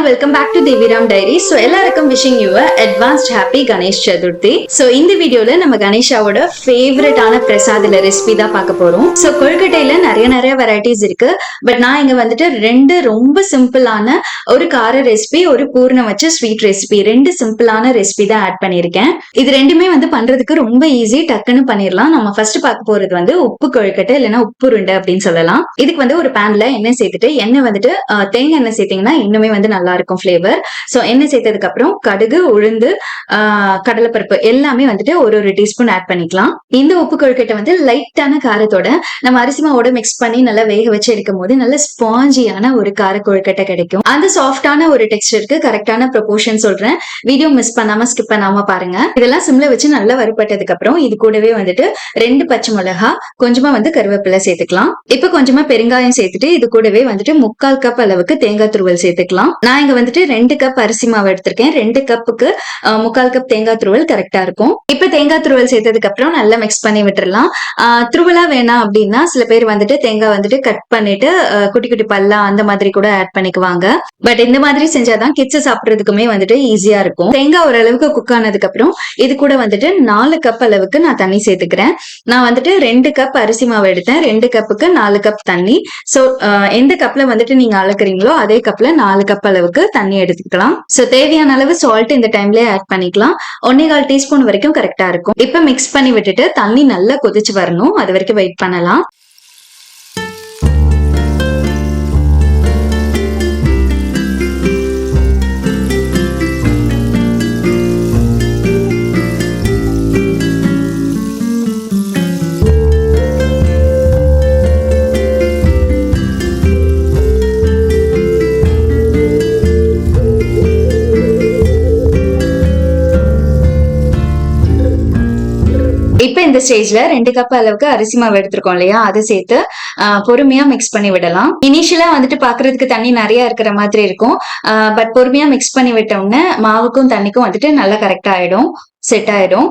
Welcome back to Deviram diary. So எல்லாருக்கும் wishing you advanced happy Ganesh Chaturthi. So இந்த வீடியோல நம்ம கணேஷாவோட ஃபேவரட்டான பிரசாதில ரெசிபி தான் பார்க்க போறோம். ஸோ கொழுக்கட்டையில நிறைய வெரைட்டிஸ் இருக்கு. பட் நான் இங்க வந்துட்டு ரெண்டு ரொம்ப சிம்பிளான ஒரு கார ரெசிபி, ஒரு பூர்ணம் வச்ச ஸ்வீட் ரெசிபி, ரெண்டு சிம்பிளான ரெசிபி தான் ஆட் பண்ணியிருக்கேன். இது ரெண்டுமே வந்து பண்றதுக்கு ரொம்ப ஈஸி, டக்குன்னு பண்ணிடலாம். நம்ம ஃபர்ஸ்ட் பார்க்க போறது வந்து உப்பு கொழுக்கட்டை இல்லைன்னா உப்பு உருண்டை அப்படின்னு சொல்லலாம். இதுக்கு வந்து ஒரு பேன்ல எண்ணெய் சேர்த்துட்டு, எண்ணெய் வந்துட்டு தேங்காய் எண்ணெய் சேர்த்தீங்கன்னா இன்னுமே வந்து நல்லா இருக்கும் ஃபிளேவர். ஸோ எண்ணெய் சேர்த்ததுக்கு அப்புறம் கடுகு, உளுந்து, கடலைப்பருப்பு எல்லாமே வந்துட்டு ஒரு டீஸ்பூன் ஆட் பண்ணிக்கலாம். இந்த உப்பு கொழுக்கட்டை வந்து லைட்டான காரத்தோட நம்ம அரிசி மாவோட மிக்ஸ் பண்ணி நல்லா வேக வச்சு எடுக்கும் போது நல்ல ஸ்பாஞ்சியான ஒரு கார கொழுக்கட்டை கிடைக்கும். அந்த சாஃப்டான ஒரு டெக்ஸ்டருக்கு கரெக்டான ப்ரொபோர்ஷன் சொல்றேன். வீடியோ மிஸ் பண்ணாம ஸ்கிப் பண்ணாம பாருங்க. இதெல்லாம் சிம்ல வச்சு நல்லா வறுபட்டதுக்கு அப்புறம் இது கூடவே வந்துட்டு 2 பச்சை மிளகா, கொஞ்சமா வந்து கருவேப்பிலை சேர்த்துக்கலாம். இப்ப கொஞ்சமா பெருங்காயம் சேர்த்துட்டு இது கூடவே வந்துட்டு 3/4 கப் அளவுக்கு தேங்காய் துருவல் சேர்த்துக்கலாம். நான் இங்க வந்துட்டு 2 கப் அரிசி மாவு எடுத்திருக்கேன். 2 கப்புக்கு 3/4 கப் தேங்காய் துருவல் கரெக்டா இருக்கும். இப்ப தேங்காய் துருவல் சேர்த்ததுக்கு அப்புறம் நல்லா மிக்ஸ் பண்ணி விட்டுறலாம். துருவலா வேணாம் அப்படின்னா சில பேர் வந்துட்டு தேங்காய் வந்துட்டு கட் பண்ணிட்டு குட்டி குட்டி பல்லா அந்த மாதிரி கூட ஆட் பண்ணிக்குவாங்க. பட் இந்த மாதிரி செஞ்சாதான் கிட்ஸ் சாப்பிடுறதுக்குமே வந்துட்டு ஈஸியா இருக்கும். தேங்காய் ஓரளவுக்கு குக் ஆனதுக்கு அப்புறம் இது கூட வந்துட்டு 4 கப் அளவுக்கு நான் தண்ணி சேர்த்துக்கிறேன். நான் வந்துட்டு 2 கப் அரிசி மாவு எடுத்தேன். 2 கப்புக்கு 4 கப் தண்ணி. சோ எந்த கப்ல வந்துட்டு நீங்க அளக்குறீங்களோ அதே கப்ல 4 கப் அளவுக்கு தண்ணி எடுத்துக்கலாம். சோ தேவையான அளவு சால்ட் இந்த டைம்லயே ஆட் பண்ணிக்கலாம். 1/4 டீஸ்பூன் வரைக்கும் கரெக்டா இருக்கும். இப்ப மிக்ஸ் பண்ணி விட்டுட்டு தண்ணி நல்லா கொதிச்சு வரணும், அது வரைக்கும் வெயிட் பண்ணலாம். இப்ப இந்த ஸ்டேஜ்ல 2 கப் அளவுக்கு அரிசி மாவு எடுத்திருக்கோம் இல்லையா, அதை சேர்த்து பொறுமையா மிக்ஸ் பண்ணி விடலாம். இனிஷியலா வந்துட்டு பாக்குறதுக்கு தண்ணி நிறைய இருக்கிற மாதிரி இருக்கும். பட் பொறுமையா மிக்ஸ் பண்ணி விட்டோம்னா மாவுக்கும் தண்ணிக்கும் வந்துட்டு நல்லா கரெக்டா ஆயிடும், செட் ஆயிடும்.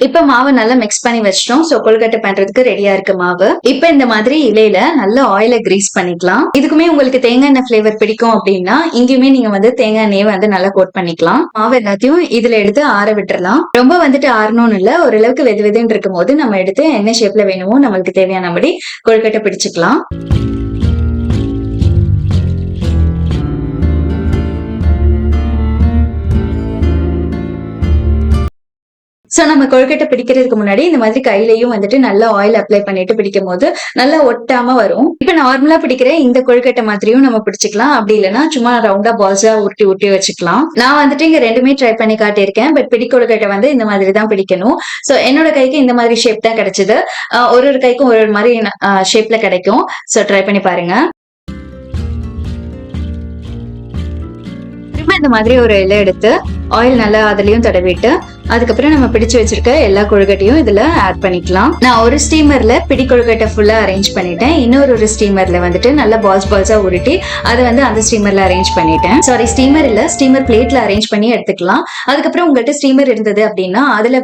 இப்ப மாவு நல்லா மிக்ஸ் பண்ணி வச்சிட்டோம். சோ கொழுக்கட்டை பண்றதுக்கு ரெடியா இருக்கு மாவு. இப்ப இந்த மாதிரி இலையில நல்லா ஆயில கிரீஸ் பண்ணிக்கலாம். இதுக்குமே உங்களுக்கு தேங்காய் எண்ணெய் ஃபிளேவர் பிடிக்கும் அப்படின்னா இங்கேயுமே நீங்க வந்து தேங்காய் எண்ணெயை வந்து நல்லா கோட் பண்ணிக்கலாம். மாவு எல்லாத்தையும் இதுல எடுத்து ஆற விட்டுறலாம். ரொம்ப வந்துட்டு ஆறணும்னு இல்ல, ஓரளவுக்கு வெது வெதுன்னு இருக்கும் போது நம்ம எடுத்து என்ன ஷேப்ல வேணுமோ நம்மளுக்கு தேவையானபடி கொழுக்கட்டை பிடிச்சுக்கலாம். சோ நம்ம கொழுக்கட்டை பிடிக்கிறதுக்கு முன்னாடி இந்த மாதிரி கையிலையும் வந்துட்டு நல்லா ஆயில் அப்ளை பண்ணிட்டு பிடிக்கும் போது நல்லா ஒட்டாம வரும். இப்ப நார்மலா பிடிக்கிற இந்த கொழுக்கட்டை மாதிரியும் நம்ம பிடிச்சிக்கலாம். அப்படி இல்லைன்னா சும்மா ரவுண்டா பால்ஸா உருட்டி உருட்டி வச்சுக்கலாம். நான் வந்துட்டு இங்க ரெண்டுமே ட்ரை பண்ணி காட்டியிருக்கேன். பட் பிடி கொழுக்கட்டை வந்து இந்த மாதிரி தான் பிடிக்கணும். சோ என்னோட கைக்கு இந்த மாதிரி ஷேப் தான் கிடைச்சது. ஒரு கைக்கும் ஒரு மாதிரி ஷேப்ல கிடைக்கும். சோ ட்ரை பண்ணி பாருங்க. இந்த மாதிரி ஒரு இலை எடுத்து ஆயில் நல்லா அதுலயும் தடவிட்டு அதுக்கப்புறம் நம்ம பிடிச்சு வச்சிருக்க எல்லா கொழுக்கட்டையும் இதுல ஆட் பண்ணிக்கலாம். நான் ஒரு ஸ்டீமர்ல பிடி கொழுக்கட்டை ஃபுல்லா அரேஞ்ச் பண்ணிட்டேன். இன்னொரு ஸ்டீமர்ல வந்துட்டு நல்லா பால்ஸா உருட்டி அதை வந்து அந்த ஸ்டீமர்ல அரேஞ்ச் பண்ணிட்டேன். சாரி, ஸ்டீமர் இல்ல, ஸ்டீமர் பிளேட்ல அரேஞ்ச் பண்ணி எடுத்துக்கலாம். அதுக்கப்புறம் உங்கள்கிட்ட ஸ்டீமர் இருந்தது அப்படின்னா அதுல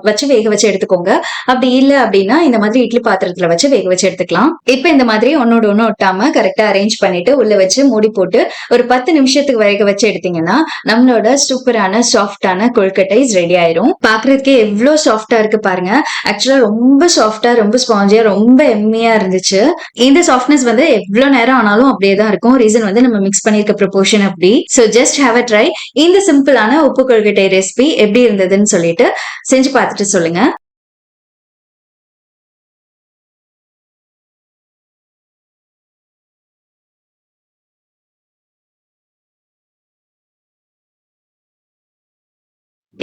வச்சு வேக வச்சு எடுத்துக்கோங்க. அப்படி இல்ல அப்படின்னா இந்த மாதிரி இட்லி பாத்திரத்துல வச்சு வேக வச்சு எடுத்துக்கலாம். இப்ப இந்த மாதிரி ஒன்னோட ஒண்ணு ஒட்டாம கரெக்டா அரேஞ்ச் பண்ணிட்டு உள்ள வச்சு மூடி போட்டு ஒரு 10 நிமிஷத்துக்கு வேக வச்சு எடுத்தீங்கன்னா நம்மளோட சூப்பரான சாஃப்டான கொழுக்கட்டை ரெடி ஆயிரும். பாக்குறதுக்கே எவ்வளவு சாஃப்டா இருக்கு பாருங்க. ஆக்சுவலா ரொம்ப சாஃப்டா, ரொம்ப ஸ்பாஞ்சியா, ரொம்ப எம்மியா இருந்துச்சு. இந்த சாஃப்ட்னஸ் வந்து எவ்வளவு நேரம் ஆனாலும் அப்படியே தான் இருக்கும். ரீசன் வந்து நம்ம மிக்ஸ் பண்ணிருக்க ப்ரொபோர்ஷன் அப்படி. So just have a try. இந்த சிம்பிளான உப்பு கொழுக்கட்டை ரெசிபி எப்படி இருந்ததுன்னு சொல்லிட்டு செஞ்சு பார்த்துட்டு சொல்லுங்க.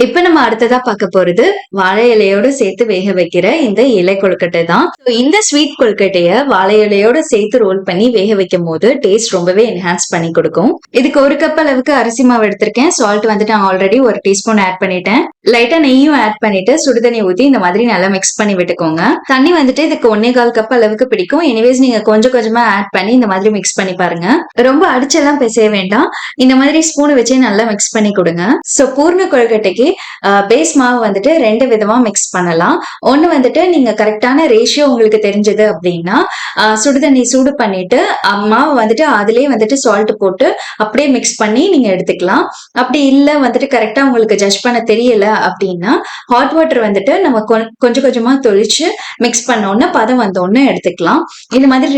இப்ப நம்ம அடுத்ததா பார்க்க போறது வாழை இலையோட சேர்த்து வேக வைக்கிற இந்த இலை கொழுக்கட்டை தான். இந்த ஸ்வீட் கொழுக்கட்டைய வாழை இலையோட சேர்த்து ரோல் பண்ணி வேக வைக்கும் போது டேஸ்ட் ரொம்பவே என்ஹான்ஸ் பண்ணி கொடுக்கும். இதுக்கு 1 கப் அளவுக்கு அரிசி மாவு எடுத்திருக்கேன். சால்ட் வந்துட்டு நான் ஆல்ரெடி 1 டீஸ்பூன் ஆட் பண்ணிட்டேன். லைட்டா நெய்யும் ஆட் பண்ணிட்டு சுடுதண்ணி ஊத்தி இந்த மாதிரி நல்லா மிக்ஸ் பண்ணி விட்டுக்கோங்க. தண்ணி வந்துட்டு இதுக்கு 1.25 கப் அளவுக்கு பிடிக்கும். எனிவேஸ் நீங்க கொஞ்சம் கொஞ்சமா ஆட் பண்ணி இந்த மாதிரி மிக்ஸ் பண்ணி பாருங்க. ரொம்ப அடிச்செல்லாம் பிசைய வேண்டாம். இந்த மாதிரி ஸ்பூன் வச்சு நல்லா மிக்ஸ் பண்ணி கொடுங்க. சோ பூர்ண கொழுக்கட்டைக்கு பேஸ் மாவு வந்துட்டு 2 விதமா மிக்ஸ் பண்ணலாம். ஒண்ணு வந்துட்டு நீங்க கரெக்டான ரேஷியோ உங்களுக்கு தெரிஞ்சது அப்படின்னா சுடுதண்ணி சூடு பண்ணிட்டு மாவு வந்துட்டு அதுலயே வந்துட்டு சால்ட் போட்டு அப்படியே மிக்ஸ் பண்ணி நீங்க எடுத்துக்கலாம். அப்படி இல்ல வந்துட்டு கரெக்டா உங்களுக்கு ஜட்ஜ் பண்ண தெரியல அப்படின்னா ஹாட் வாட்டர் வந்துட்டு நம்ம கொஞ்சம் கொஞ்சமா தொளிச்சு மிக்ஸ் பண்ணோன்னு பதம் வந்தோன்னு எடுத்துக்கலாம். இந்த மாதிரி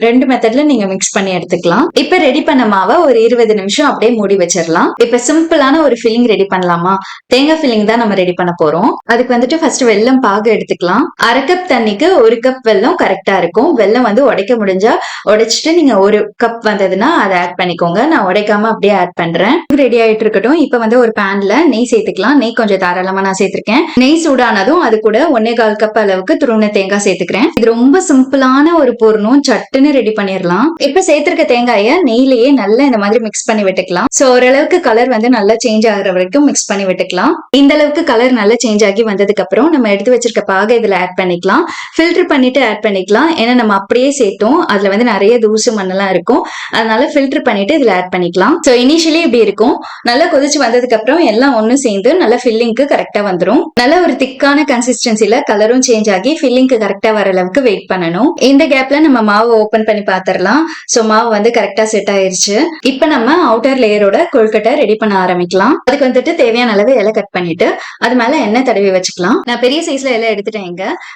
ரெண்டு மெத்தட்ல நீங்க மிக்ஸ் பண்ணி எடுத்துக்கலாம். இப்ப ரெடி பண்ண மாவை ஒரு 20 நிமிஷம் அப்படியே மூடி வச்சிடலாம். இப்ப சிம்பிளான ஒரு ஃபில்லிங் ரெடி பண்ணலாமா? தேங்காய் ஃபில்லிங் தான் நம்ம ரெடி பண்ண போறோம். அதுக்கு வந்துட்டு ஃபர்ஸ்ட் வெல்லம் பாகு எடுத்துக்கலாம். 1/2 கப் தண்ணிக்கு 1 கப் வெல்லம் கரெக்டா இருக்கும். வெல்லம் வந்து உடைக்க முடிஞ்சா உடைச்சிட்டு நீங்க 1 கப் வந்ததுன்னா அதை ஆட் பண்ணிக்கோங்க. நான் உடைக்காம அப்படியே ஆட் பண்றேன். ரெடி ஆயிட்டு இருக்கட்டும். இப்ப வந்து ஒரு பேன்ல நெய் சேர்த்துக்கலாம். நெய் கொஞ்சம் தாராளமா நான் சேர்த்திருக்கேன். நெய் சூடானதும் அது கூட 1/4 கப் அளவுக்கு துருவன தேங்காய் சேர்த்துக்கிறேன். இது ரொம்ப சிம்பிளான ஒரு பொருளும் சட்டுன்னு ரெடி பண்ணிடலாம். இப்ப சேர்த்திருக்க தேங்காயை நெய்லயே நல்லா இந்த மாதிரி மிக்ஸ் பண்ணி விட்டுக்கலாம். சோ ஓரளவுக்கு கலர் வந்து நல்லா சேஞ்ச் ஆகுற வரைக்கும் மிக்ஸ் பண்ணி விட்டுக்கலாம். இந்த அளவுக்கு கலர் நல்லா சேஞ்ச் ஆகி வந்ததுக்கு அப்புறம் நம்ம எடுத்து வச்சிருக்க பாகை இதுல ஆட் பண்ணிக்கலாம். ஃபில்டர் பண்ணிட்டு ஆட் பண்ணிக்கலாம். ஏன்னா நம்ம அப்படியே சேர்த்தோம், அதுல வந்து நிறைய தூசு மண்ணெல்லாம் இருக்கும். அதனால ஃபில்டர் பண்ணிட்டு இதுல ஆட் பண்ணிக்கலாம். சோ இனிஷியலி இப்படி இருக்கும். நல்லா கொதிச்சு வந்ததுக்கு அப்புறம் எல்லாம் ஒண்ணு சேர்ந்து நல்லா ஃபில்லிங்க்கு கரெக்டா வந்துடும். நல்ல ஒரு திக்கான கன்சிஸ்டன்சில கலரும் சேஞ்ச் ஆகி ஃபில்லிங்க்கு கரெக்டா வர அளவுக்கு வெயிட் பண்ணணும். இந்த கேப்ல நம்ம மாவு ஓபன் பண்ணி பாத்திரலாம். சோ மாவு வந்து கரெக்டா செட் ஆயிருச்சு. இப்ப நம்ம அவுட்டர் லேயரோட கொழுக்கட்டை ரெடி பண்ண ஆரம்பிக்கலாம். அதுக்கு வந்துட்டு தேவையான அளவு இலை கட் பண்ணிட்டு அது மேல எண்ணெய் தடவி வச்சுக்கலாம். நான் பெரிய சைஸ்ல எல்லாம் எடுத்துட்டேன்.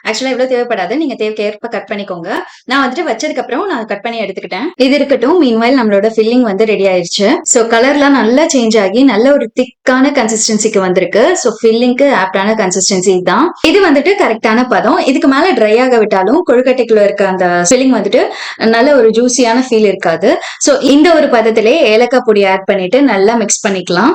ஆக்சுவலா இவ்வளவு தேவைப்படாது, நீங்க தேவைக்கேற்ப கட் பண்ணிக்கோங்க. நான் வந்துட்டு வச்சதுக்கு அப்புறம் நான் கட் பண்ணி எடுத்துக்கிட்டேன். இது இருக்கட்டும். மீன்வைல் நம்மளோட ஃபில்லிங் வந்து ரெடி ஆயிடுச்சு. சோ கலர்லாம் நல்லா சேஞ்ச் ஆகி நல்ல ஒரு திக்கான கன்சிஸ்டன்சிக்கு வந்திருக்கு. சோ ஃபில்லிங்க்கு ஆப்டான கன்சிஸ்டன்சி தான் இது. வந்துட்டு கரெக்டான பதம். இதுக்கு மேல ட்ரை ஆக விட்டாலும் கொழுக்கட்டைக்குள்ள இருக்க அந்த ஃபில்லிங் வந்துட்டு நல்ல ஒரு ஜூசியான ஃபீல் இருக்காது. சோ இந்த ஒரு பதத்திலே ஏலக்காய் பொடி ஆட் பண்ணிட்டு நல்லா மிக்ஸ் பண்ணிக்கலாம்.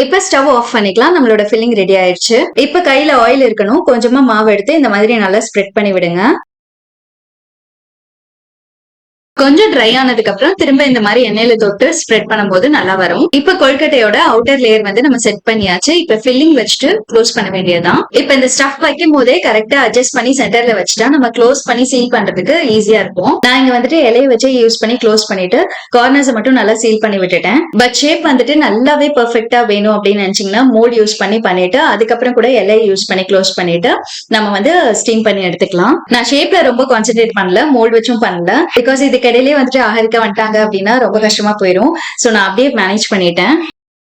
இப்ப ஸ்டவ் ஆஃப் பண்ணிக்கலாம். நம்மளோட ஃபில்லிங் ரெடி ஆயிடுச்சு. இப்ப கையில ஆயில் இருக்கணும். கொஞ்சமா மாவு எடுத்து இந்த மாதிரி நல்லா ஸ்ப்ரெட் பண்ணி விடுங்க. கொஞ்சம் ட்ரை ஆனதுக்கு அப்புறம் திரும்ப இந்த மாதிரி எண்ணெயில தொட்டு ஸ்ப்ரெட் பண்ணும்போது நல்லா வரும். இப்ப கொழுக்கட்டையோட அவுட்டர் லேயர் வந்து நம்ம செட் பண்ணியாச்சு. இப்ப ஃபில்லிங் வச்சுட்டு க்ளோஸ் பண்ண வேண்டியதுதான். இப்ப இந்த ஸ்டஃப் வைக்கும் போதே கரெக்டா அட்ஜஸ்ட் பண்ணி சென்டர்ல வச்சுட்டா நம்ம க்ளோஸ் பண்ணி சீல் பண்றதுக்கு ஈஸியா இருக்கும். நான் இங்க வந்துட்டு இலையை வச்சு யூஸ் பண்ணி க்ளோஸ் பண்ணிட்டு கார்னர்ஸ் மட்டும் நல்லா சீல் பண்ணி விட்டுட்டேன். பட் ஷேப் வந்துட்டு நல்லாவே பெர்ஃபெக்ட்டா வேணும் அப்படின்னு நினைச்சீங்கன்னா மோல்ட் யூஸ் பண்ணிட்டு அதுக்கப்புறம் கூட இலையை யூஸ் பண்ணி க்ளோஸ் பண்ணிட்டு நம்ம வந்து ஸ்டீம் பண்ணி எடுத்துக்கலாம். நான் ஷேப்ல ரொம்ப கான்சென்ட்ரேட் பண்ணல, மோல்ட் வச்சும் பண்ணல. பிகாஸ் இதுக்கு இடையிலே வந்துட்டு ஆகரிக்க வந்துட்டாங்க அப்படின்னா ரொம்ப கஷ்டமா போயிடும். சோ நான் அப்படியே மேனேஜ் பண்ணிட்டேன்.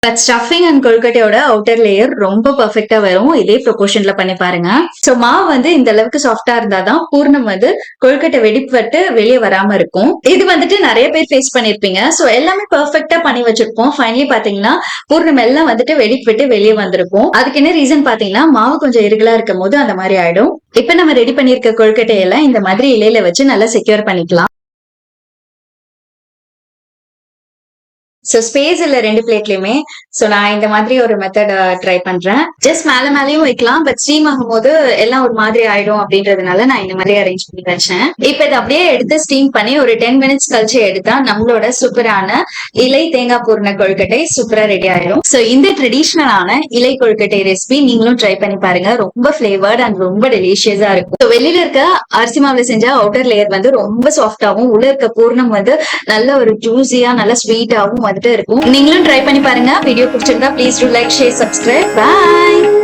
பட் ஸ்டஃபிங் அண்ட் கொழுக்கட்டையோட அவுட்டர் லேயர் ரொம்ப பெர்ஃபெக்ட்டா வரும். இதே ப்ரொபோர்ஷன்ல பண்ணி பாருங்க. சோ மாவு வந்து இந்த அளவுக்கு சாஃப்டா இருந்தாதான் பூர்ணம் வந்து கொழுக்கட்டை வெடிப்பட்டு வெளியே வராம இருக்கும். இது வந்துட்டு நிறைய பேர் ஃபேஸ் பண்ணிருப்பீங்க. சோ எல்லாமே பெர்ஃபெக்ட்டா பண்ணி வச்சிருப்போம். ஃபைனலி பாத்தீங்கன்னா பூர்ணம் எல்லாம் வந்துட்டு வெடிப்பட்டு வெளியே வந்திருக்கும். அதுக்கு என்ன ரீசன் பாத்தீங்கன்னா மாவு கொஞ்சம் இருகலா இருக்கும் போது அந்த மாதிரி ஆயிடும். இப்ப நம்ம ரெடி பண்ணிருக்க கொழுக்கட்டையெல்லாம் இந்த மாதிரி இலையில வச்சு நல்லா செக்யூர் பண்ணிக்கலாம். சோ ஸ்பேஸ் இல்ல 2 பிளேட்லயுமே. சோ நான் இந்த மாதிரி ஒரு மெத்தட் ட்ரை பண்றேன். ஜஸ்ட் மேலயும் வைக்கலாம். பட் ஸ்டீம் ஆகும் போது எல்லாம் ஒரு மாதிரி ஆயிடும் அப்படின்றதுனால நான் இந்த மாதிரி அரேஞ்ச் பண்ணி வச்சேன். இப்ப இதை அப்படியே எடுத்து ஸ்டீம் பண்ணி ஒரு 10 மினிட்ஸ் கழிச்சு எடுத்தா நம்மளோட சூப்பரான இலை தேங்காய் பூர்ண கொழுக்கட்டை சூப்பரா ரெடி ஆயிடும். சோ இந்த ட்ரெடிஷனலான இலை கொழுக்கட்டை ரெசிபி நீங்களும் ட்ரை பண்ணி பாருங்க. ரொம்ப ஃபிளேவர்ட் அண்ட் ரொம்ப டெலிஷியஸா இருக்கும். வெளியில இருக்க அரிசி மாவுல செஞ்ச அவுட்டர் லேயர் வந்து ரொம்ப சாஃப்டாவும், உள்ள இருக்க பூர்ணம் வந்து நல்ல ஒரு ஜூசியா நல்ல ஸ்வீட்டாவும் வந்துட்டு இருக்கும். நீங்களும் ட்ரை பண்ணி பாருங்க. வீடியோ பிடிச்சிருந்தா please do like, share, subscribe. By.